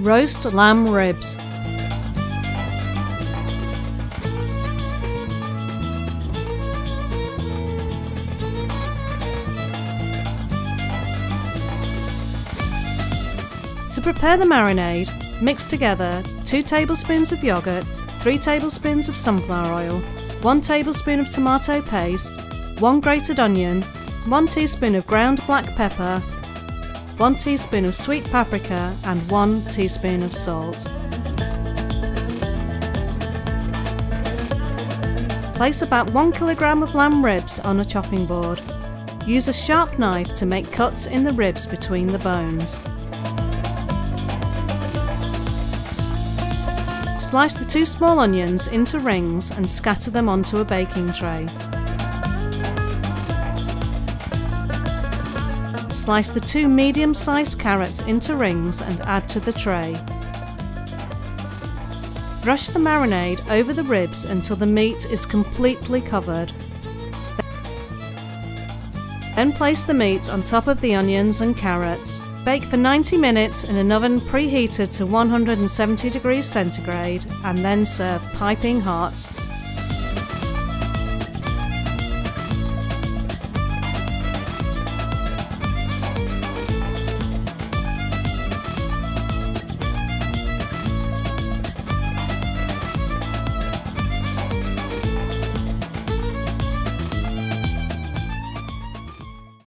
Roast lamb ribs. To prepare the marinade, mix together 2 tablespoons of yogurt, 3 tablespoons of sunflower oil, 1 tablespoon of tomato paste, 1 grated onion, 1 teaspoon of ground black pepper, 1 teaspoon of sweet paprika and 1 teaspoon of salt. Place about 1 kilogram of lamb ribs on a chopping board. Use a sharp knife to make cuts in the ribs between the bones. Slice the 2 small onions into rings and scatter them onto a baking tray. Slice the 2 medium-sized carrots into rings and add to the tray. Brush the marinade over the ribs until the meat is completely covered. Then place the meat on top of the onions and carrots. Bake for 90 minutes in an oven preheated to 170 degrees centigrade and then serve piping hot.